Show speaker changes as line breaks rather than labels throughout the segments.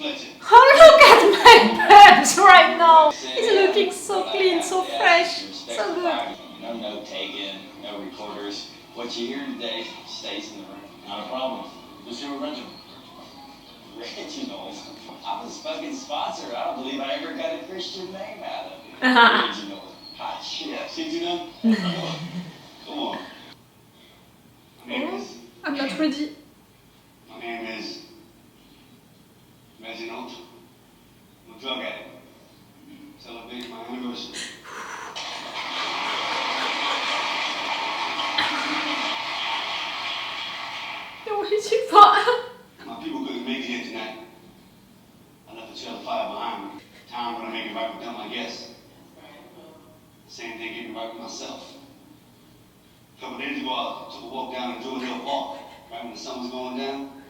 Oh, look at my Bubbs right now! He's looking so clean, so fresh, so good.
No note taking, no recorders. What you hear today stays in the room. Not a problem. Who's your original? Reginald. I'm his fucking sponsor. I don't believe I ever got a Christian name out of it. Reginald. Hot shit. See you know? Come on. My name is...
I'm not ready.
My name is... Reginald. I'm a drug addict. Celebrating my anniversary.
You're waiting for her.
My people couldn't make it here tonight. I left the trail of fire behind me. Time when I make it right with them, I guess. Same thing getting right with myself. A couple days ago, I took a walk down in Jordan Hill Park. Right when the sun was going down,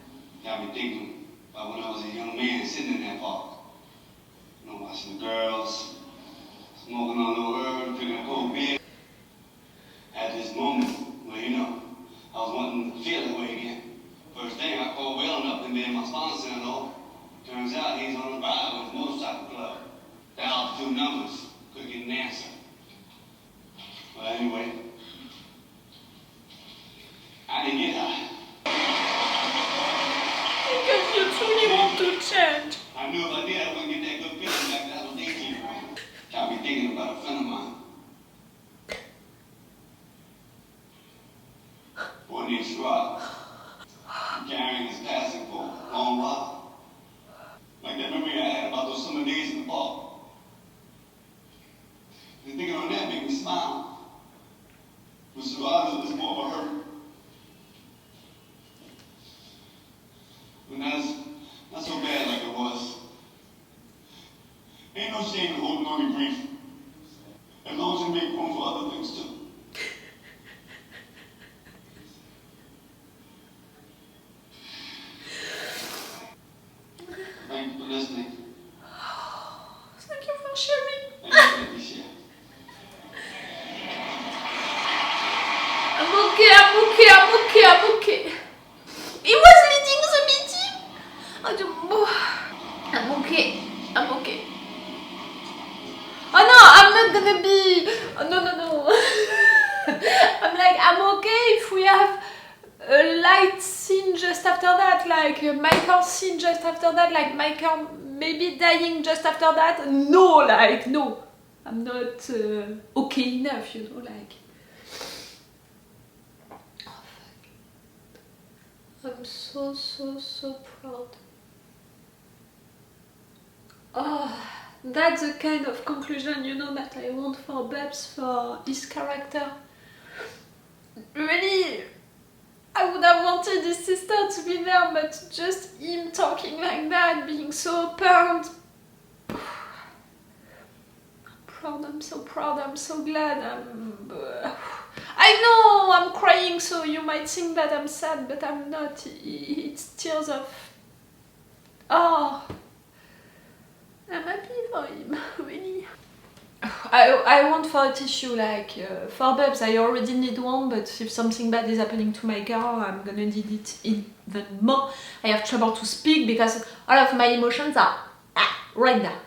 got me thinking about when I was a young man sitting in that park. You know, watching the girls, smoking on a little herb, drinking a cold beer. At this moment where, you know, I was wanting to feel that way again. First thing, I called wailing up and being my sponsor and all. Turns out he's on a ride with the motorcycle club. Dialed 2 numbers, couldn't get an answer. Well, anyway, I didn't get high.
Because you truly want to change.
I knew if I did, I wouldn't get that good feeling back that I was 18 around. Got me thinking about a friend of mine. Boy named Schwab. Carrying his passing for a long while. Like that memory I had about those summer days in the park. And thinking on that made me smile. With Schwab, it was more of a hurt. But not so bad like it was. Ain't no shame in holding on to grief. As long as you make room for other things too. Thank you for listening.
Thank you for sharing.
Thank you for letting me share.
I'm okay. He was leading the meeting. I'm okay. Oh no, I'm not gonna be. Oh, no. I'm okay if we have a light scene just after that, like a Michael scene just after that, like Michael maybe dying just after that. No, no. I'm not okay enough, you know, like. Oh, fuck. I'm so proud. Oh, that's the kind of conclusion, you know, that I want for Bubbs, for his character. Really, I would have wanted his sister to be there, but just him talking like that, being so proud. I'm so proud, I'm so glad. I know I'm crying, so you might think that I'm sad, but I'm not. It's tears of... Oh, I'm happy for him, really. I want for a tissue, like, for Bubbs, I already need one, but if something bad is happening to my girl, I'm gonna need it even more. I have trouble to speak because all of my emotions are right there.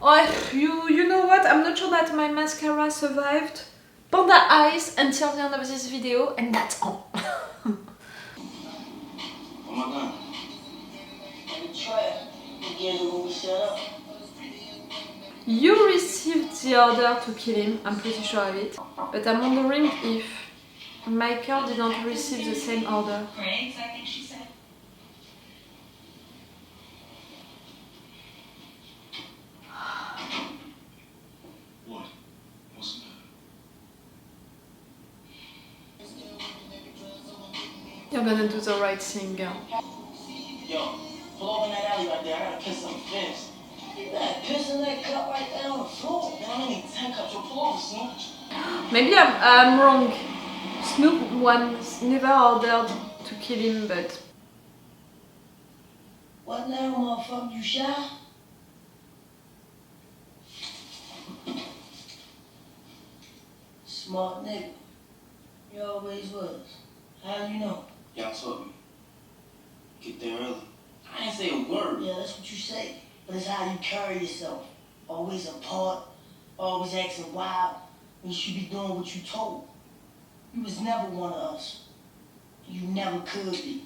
Oh, you know what? I'm not sure that my mascara survived Panda eyes until the end of this video, and that's all.
Oh my god.
You received the order to kill him, I'm pretty sure of it. But I'm wondering if Michael didn't receive the same order.
Griggs, I think she said.
What? What's the matter?
You're gonna do the right thing, girl.
Yo, pull over in that alley right there. I gotta kiss some fish. You got piss in that cup right there on the floor. Man, I need 10 cups. You'll pull over, Snoop.
Maybe I'm wrong. Snoop once never ordered to kill him, but...
What now, motherfucker? You shy? Smart nigga. You always was. How do you know?
Y'all told me. Get there early.
I ain't say a word. Yeah, that's what you say. But it's how you carry yourself. Always apart, always acting wild. When you should be doing what you told. You was never one of us. You never could be.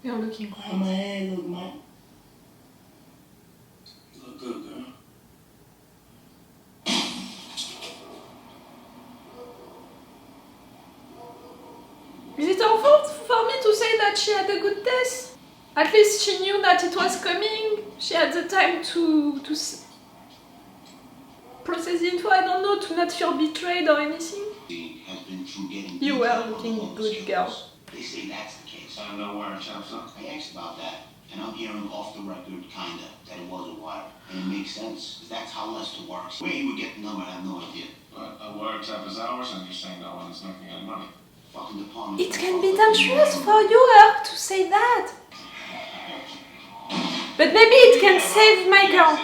You're looking
How my hair look, Mike?
You look good, girl.
Is it her fault for me to say that she had a good test? At least she knew that it was coming. She had the time to process it. I don't know, to not feel betrayed or anything.
Has been through getting
You were
detail on
looking
all the
good,
skills.
girl.
They say that's the case. I know where it chops up. I asked about that, and I'm hearing off the record, kinda, that it was a wire. And it makes sense, because that's how Lester works. Where he would get the number, I have no idea.
But a wiretap is ours, and you're saying no one is making any money.
Fucking department.
It can be dangerous for you, Herc, to say that. But maybe it can save my girl.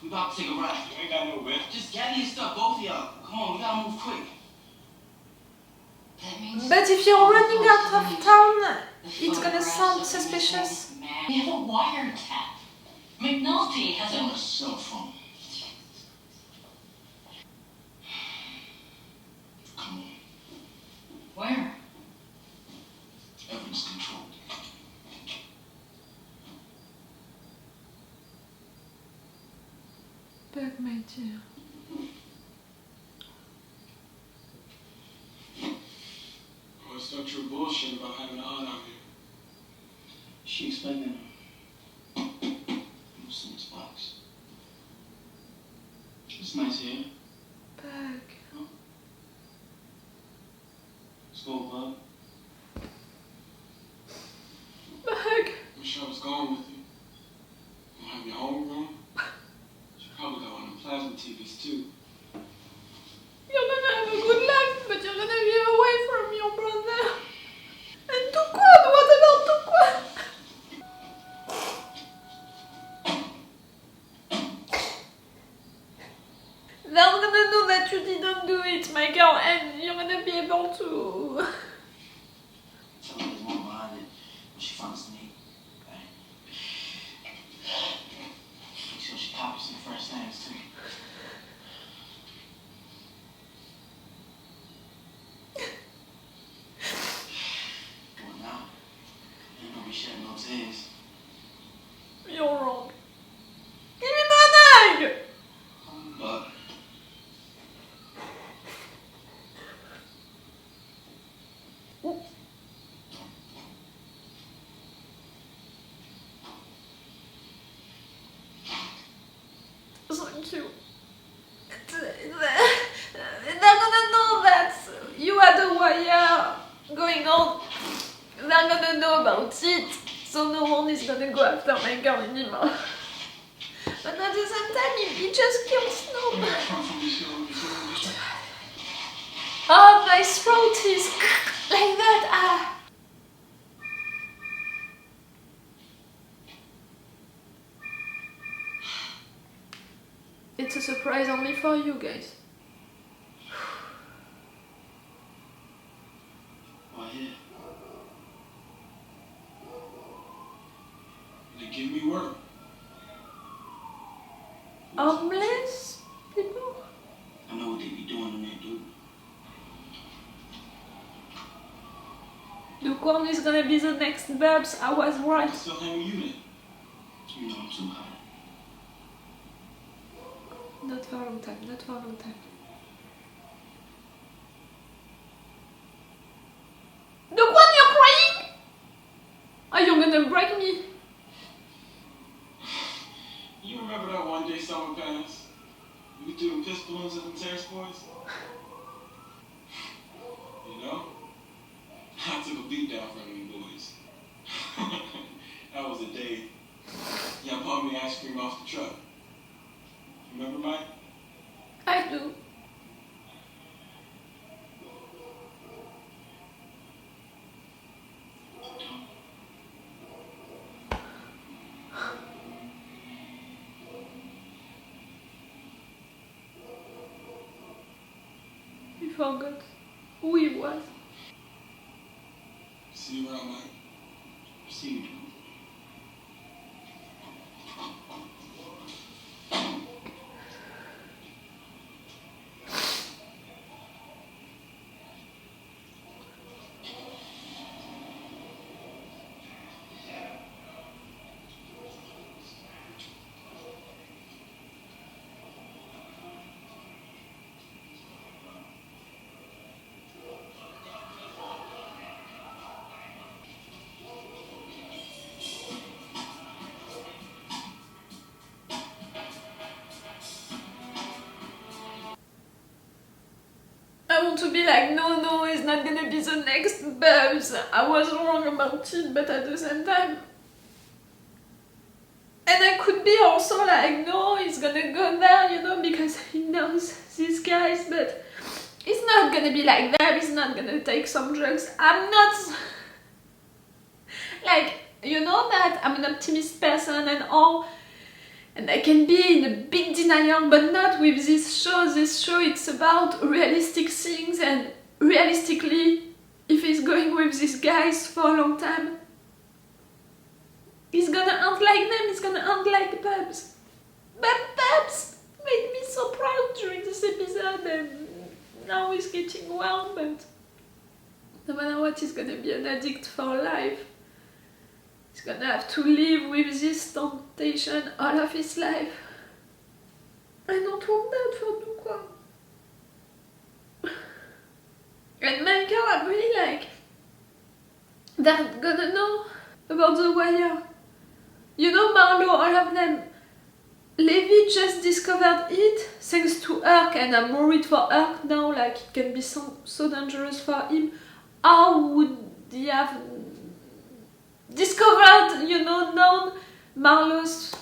We about to take a ride.
You ain't got no bed.
Just gather your stuff, both of y'all. Come on, we gotta move quick.
That means
But if you're running out of town, it's gonna sound suspicious.
we have a wiretap. McNulty has
On
a...
a cell phone. Come on.
Where?
Evidence control.
But my dear.
What's that your bullshit about having an aunt out here?
She expecting what's in this box? It's nice here.
Bag.
Let's go, bud.
Bag.
Wish I was gone with you. You have your own room? You probably got one of the plasma TVs too.
You're gonna have a good life, but you're gonna be away from your brother. And Duquan, what about Duquan? They're gonna know that you didn't do it, my girl, and you're gonna be able to...
Tell her there's more behind it when she finds me. Okay? Make sure she copies some first names too. Well, now, ain't gonna be shedding no tears.
You're wrong. Give me the bag!
But
Thank you. They're gonna know that you had a wire going on. They're gonna know about it, so no one is gonna go after my girl anymore. But at the same time, he just killed Snoop. Oh, my throat is like that. Ah. It's a surprise only for you guys.
why here?
They give me work.
Homeless people?
I know what they be doing in there, dude.
Duquan is gonna be the next Bubbs. I was right.
Still hanging you then.
You know I'm too high.
Not for a long time, not for a long time. Duquan, you're crying? Are you gonna break me?
You remember that one day summer pass? We were doing piss balloons at the terrace boys? You know? I took a beat down from you boys. That was a day. Y'all bought me ice cream off the truck. Remember, Mike?
I do. You forgot. who he was.
See you around, Mike. See you.
I want to be like, no, he's not gonna be the next Bubbs. I was wrong about it, but at the same time. And I could be also like, no, he's gonna go there, you know, because he knows these guys, but he's not gonna be like that, he's not gonna take some drugs. I'm not. Like, you know that I'm an optimist person and all. And I can be in a big denial, but not with this show. This show, it's about realistic things, and realistically, if he's going with these guys for a long time, he's gonna act like them, he's gonna act like Bubbs. But Bubbs made me so proud during this episode, and now he's getting well, but no matter what, he's gonna be an addict for life. He's gonna have to live with this temptation all of his life. I don't want that for Duquan. And Michael, I'm really like, they're gonna know about the wire. You know, Marlo, all of them. Levi just discovered it thanks to Herc, and I'm worried for Herc now, like it can be so dangerous for him. How would he have discovered, you know, known Marlo's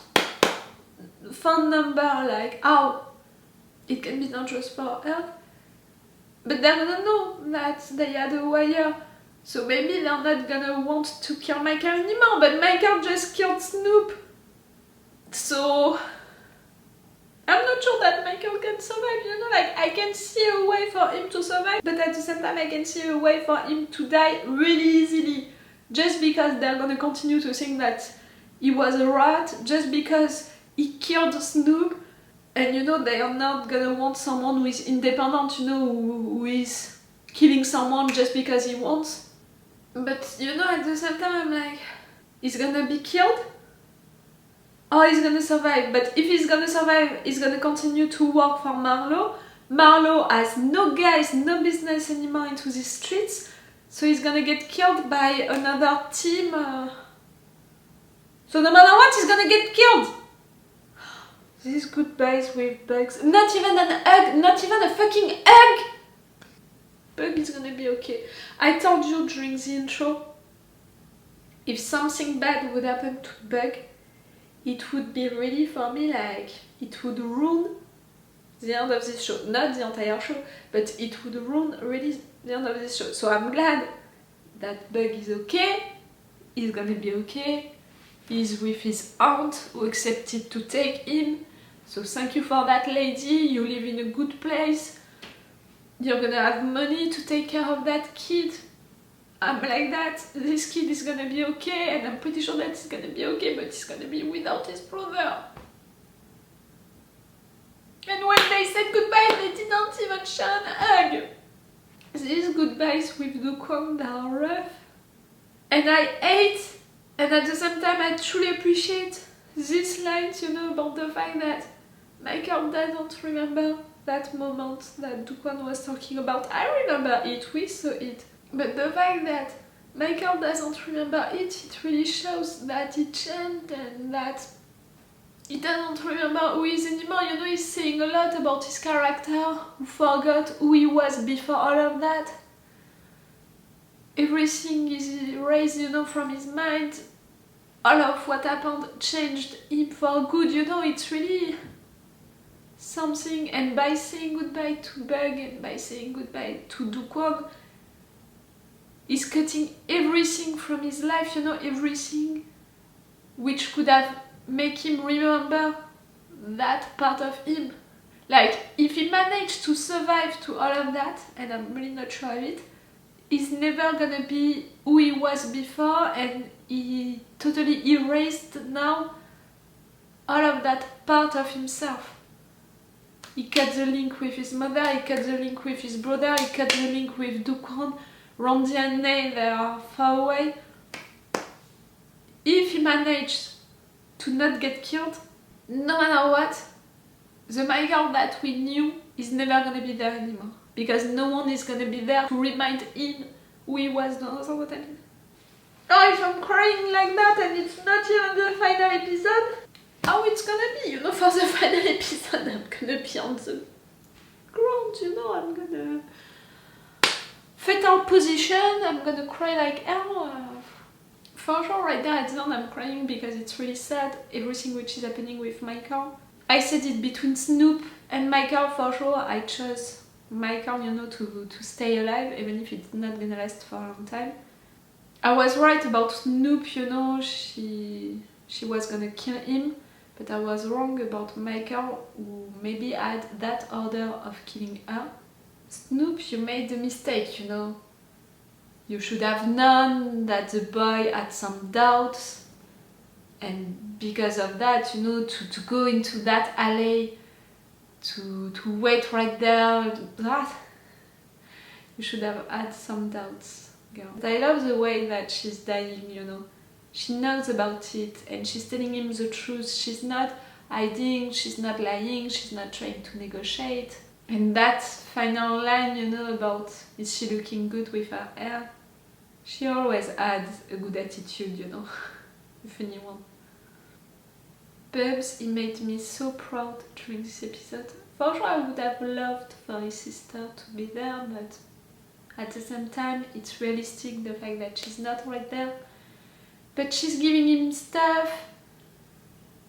phone number, like how it can be dangerous for her. But they're gonna know that they had a wire, so maybe they're not gonna want to kill Michael anymore, but Michael just killed Snoop. So I'm not sure that Michael can survive, you know, like I can see a way for him to survive, but at the same time I can see a way for him to die really easily. Just because they're gonna continue to think that he was a rat, just because he killed Snoop, and you know, they are not gonna want someone who is independent, you know, who is killing someone just because he wants. But you know, at the same time, I'm like, he's gonna be killed, or he's gonna survive. But if he's gonna survive, he's gonna continue to work for Marlo. Marlo has no guys, no business anymore into the streets. So he's gonna get killed by another team. So no matter what, he's gonna get killed. These goodbyes with bugs. Not even an hug, not even a fucking hug. Bug is gonna be okay. I told you during the intro, if something bad would happen to Bug, it would be really, for me, like, it would ruin the end of this show. Not the entire show, but it would ruin really the end of this show. So I'm glad that Bug is okay. He's gonna be okay. He's with his aunt who accepted to take him. So thank you for that, lady. You live in a good place. You're gonna have money to take care of that kid. I'm like that. This kid is gonna be okay, and I'm pretty sure that he's gonna be okay, but he's gonna be without his brother. And when they said goodbye, they didn't even share a hug. These goodbyes with Duquan are rough. And I hate, and at the same time I truly appreciate these lines, you know, about the fact that Michael doesn't remember that moment that Duquan was talking about. I remember it, we saw it. But the fact that Michael doesn't remember it, it really shows that he changed and that he doesn't remember who he is anymore. You know, he's saying a lot about his character, who forgot who he was before all of that. Everything is erased, you know, from his mind. All of what happened changed him for good, you know, it's really something. And by saying goodbye to Bug and by saying goodbye to Duquan, he's cutting everything from his life, you know, everything which could have make him remember that part of him. Like, if he managed to survive to all of that, and I'm really not sure of it, he's never gonna be who he was before, and he totally erased now all of that part of himself. He cut the link with his mother, he cut the link with his brother, he cut the link with Duquan, Randy and Nate, they are far away. If he managed to not get killed, no matter what, the Michael that we knew is never gonna be there anymore. Because no one is gonna be there to remind him who he was. No, that's what I mean. Oh, if I'm crying like that and it's not even the final episode, how it's gonna be, you know, for the final episode, I'm gonna be on the ground, you know, I'm gonna... fetal position, I'm gonna cry like hell. For sure, right there at the end I'm crying because it's really sad, everything which is happening with Michael. I said it between Snoop and Michael, for sure, I chose Michael, you know, to stay alive, even if it's not gonna last for a long time. I was right about Snoop, you know, she was gonna kill him, but I was wrong about Michael, who maybe had that order of killing her. Snoop, you made a mistake, you know. You should have known that the boy had some doubts, and because of that, you know, to go into that alley, to wait right there, that you should have had some doubts, girl. I love the way that she's dying, you know. She knows about it and she's telling him the truth. She's not hiding, she's not lying, she's not trying to negotiate. And that final line, you know, about is she looking good with her hair? She always had a good attitude, you know, if anyone. Bubbs, he made me so proud during this episode. For sure I would have loved for his sister to be there, but at the same time it's realistic, the fact that she's not right there. But she's giving him stuff,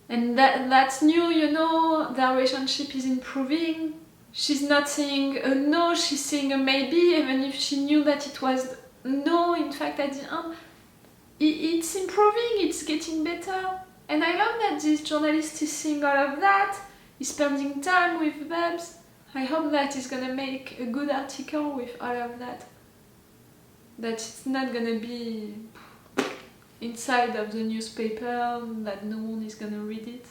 and that's new, you know, their relationship is improving. She's not saying a no, she's saying a maybe, even if she knew that it was no. In fact, at the end, it's improving, it's getting better. And I love that this journalist is seeing all of that, he's spending time with Bubbs. I hope that he's gonna make a good article with all of that. That it's not gonna be inside of the newspaper, that no one is gonna read it.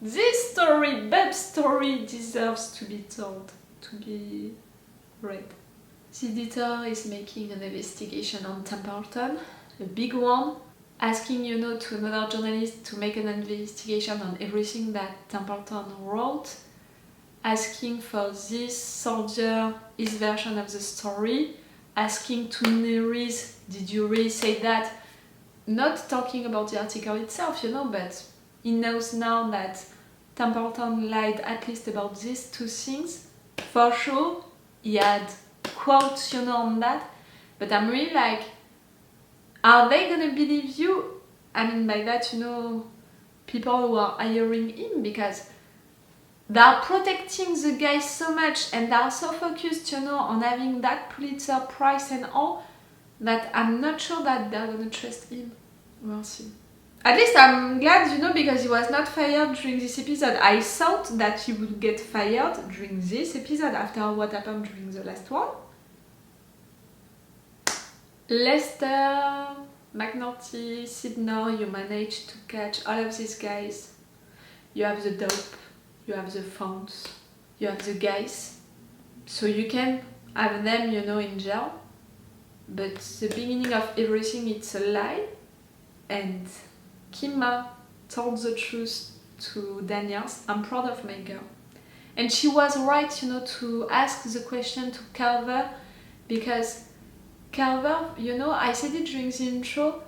This story, Bubbs' story, deserves to be told, to be read. The editor is making an investigation on Templeton, a big one, asking, you know, to another journalist to make an investigation on everything that Templeton wrote, asking for this soldier his version of the story, asking to Nerys, did you really say that? Not talking about the article itself, you know, but he knows now that Templeton lied at least about these two things. For sure, he had quotes, you know, on that, but I'm really like, are they gonna believe you? I mean by that, you know, people who are hiring him, because they are protecting the guy so much and they are so focused, you know, on having that Pulitzer Prize and all, that I'm not sure that they're gonna trust him. We'll see. At least I'm glad, you know, because he was not fired during this episode. I thought that he would get fired during this episode after what happened during the last one. Lester, McNulty, Sidnor, you managed to catch all of these guys. You have the dope, you have the phones, you have the guys. So you can have them, you know, in jail. But the beginning of everything, it's a lie. And Kima told the truth to Daniels. I'm proud of my girl. And she was right, you know, to ask the question to Carver, because Carver, you know, I said it during the intro,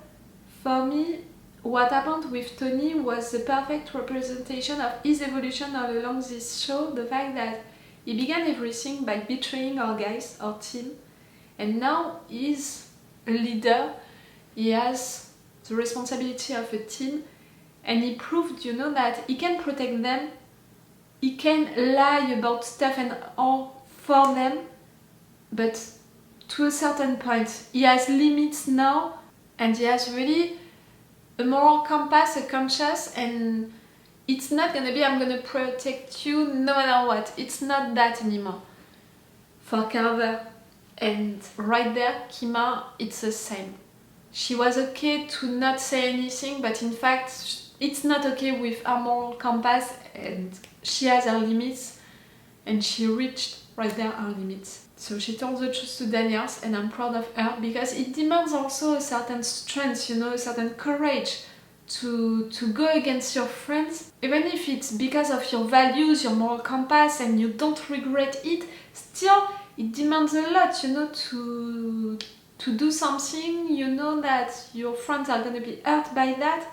for me, what happened with Tony was the perfect representation of his evolution all along this show, the fact that he began everything by betraying our guys, our team, and now he's a leader, he has the responsibility of a team, and he proved, you know, that he can protect them, he can lie about stuff and all for them, but to a certain point. He has limits now, and he has really a moral compass, a conscience, and It's not gonna be I'm gonna protect you no matter what. It's not that anymore. For Carver and right there, Kima, it's the same. She was okay to not say anything, but in fact, it's not okay with her moral compass, and she has her limits, and she reached right there her limits. So she told the truth to Daniels, and I'm proud of her because it demands also a certain strength, you know, a certain courage to go against your friends, even if it's because of your values, your moral compass, and you don't regret it. Still, it demands a lot, you know, to do something, you know that your friends are gonna be hurt by that.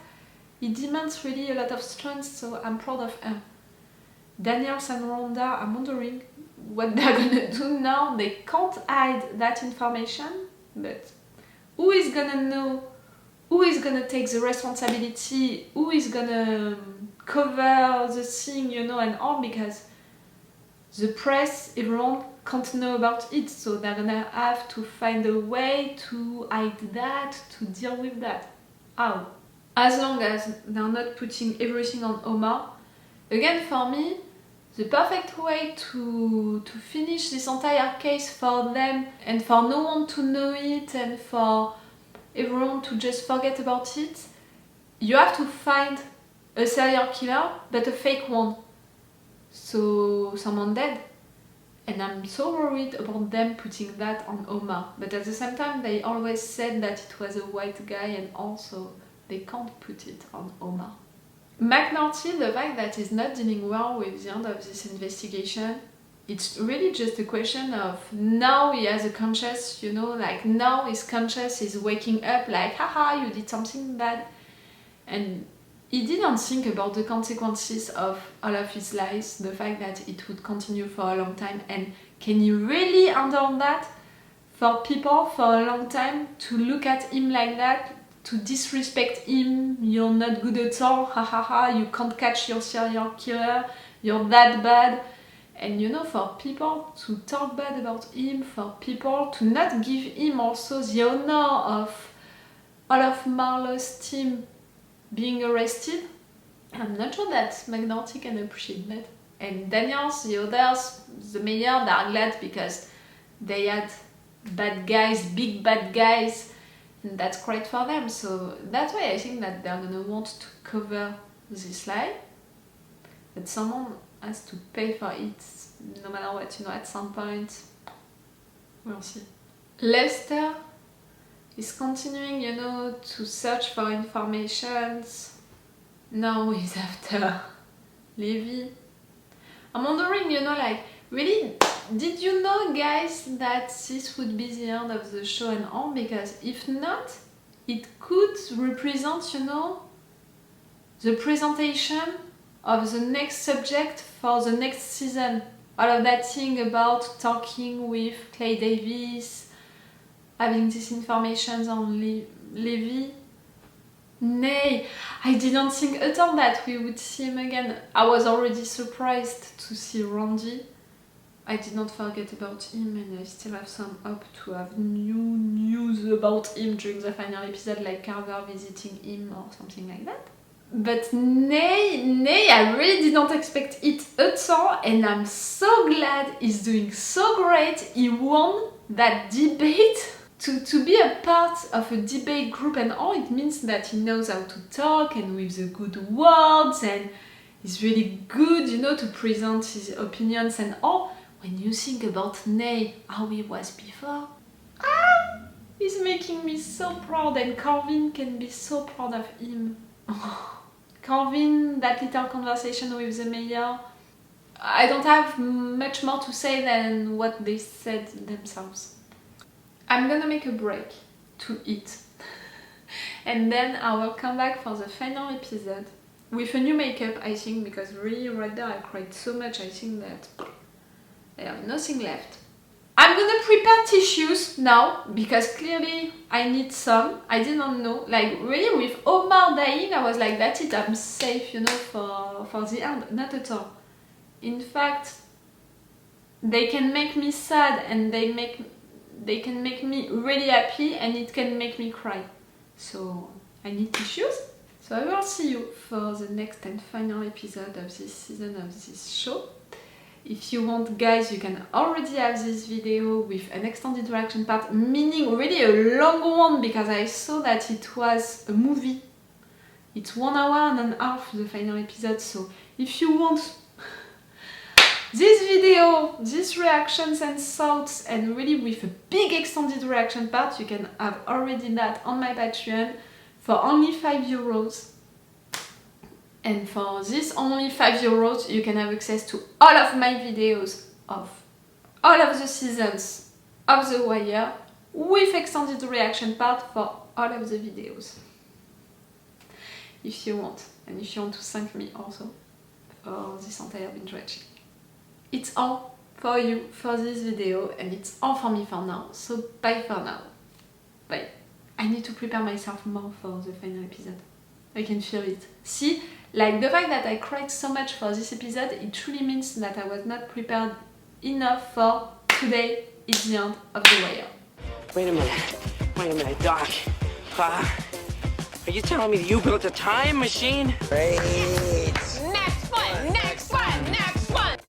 It demands really a lot of strength, so I'm proud of her. Daniels and Rhonda, I'm wondering what they're gonna do now. They can't hide that information, but who is gonna know? Who is gonna take the responsibility? Who is gonna cover the thing, you know, and all, because the press, everyone can't know about it, so they're gonna have to find a way to hide that, to deal with that. How? As long as they're not putting everything on Omar. Again, for me, the perfect way to finish this entire case for them and for no one to know it and for everyone to just forget about it, you have to find a serial killer, but a fake one. So someone dead. And I'm so worried about them putting that on Omar. But at the same time, they always said that it was a white guy, and also they can't put it on Omar. McNulty, the fact that he's not dealing well with the end of this investigation, it's really just a question of now he has a conscience, you know, like now his conscience is waking up like, haha, you did something bad. And he didn't think about the consequences of all of his lies, the fact that it would continue for a long time, and can you really handle that? For people for a long time to look at him like that, to disrespect him, you're not good at all, ha ha ha, you can't catch your serial killer, you're that bad. And you know, for people to talk bad about him, for people to not give him also the honor of all of Marlowe's team being arrested, I'm not sure that McNulty can appreciate that. And Daniels, the others, the mayor, they are glad because they had bad guys, big bad guys, and that's great for them. So that's why I think that they're gonna want to cover this lie, but someone has to pay for it, no matter what, you know, at some point. We'll see. Lester is continuing, you know, to search for informations. Now he's after Levy. I'm wondering, you know, like, really, did you know, guys, that this would be the end of the show and all? Because if not, it could represent, you know, the presentation of the next subject for the next season. All of that thing about talking with Clay Davis, having this information on Levy. Nay, I didn't think at all that we would see him again. I was already surprised to see Randy. I did not forget about him, and I still have some hope to have new news about him during the final episode, like Carver visiting him or something like that. But nay, I really did not expect it at all, and I'm so glad he's doing so great. He won that debate. To be a part of a debate group and all, it means that he knows how to talk and with the good words, and he's really good, you know, to present his opinions and all. When you think about Nay, how he was before, he's making me so proud, and Calvin can be so proud of him. Calvin, that little conversation with the mayor, I don't have much more to say than what they said themselves. I'm gonna make a break to eat and then I will come back for the final episode with a new makeup, I think, because really right there I cried so much, I think that I have nothing left. I'm gonna prepare tissues now because clearly I need some. I didn't know, like really with Omar dying I was like, that's it, I'm safe, you know, for the end. Not at all. In fact, they can make me sad and they can make me really happy, and it can make me cry. So I need tissues. So I will see you for the next and final episode of this season of this show. If you want, guys, you can already have this video with an extended reaction part, meaning really a long one, because I saw that it was a movie. It's 1 hour and a half, the final episode, so if you want this video, these reactions and thoughts, and really with a big extended reaction part, you can have already that on my Patreon for only €5. And for this only €5, you can have access to all of my videos of all of the seasons of The Wire with extended reaction part for all of the videos. If you want, and if you want to thank me also for this entire binge watching. It's all for you for this video, and it's all for me for now, so bye for now. Bye. I need to prepare myself more for the final episode. I can feel it. See, like the fact that I cried so much for this episode, it truly means that I was not prepared enough for today is the end of The Wire.
Wait a minute, Doc. Are you telling me that you built a time machine?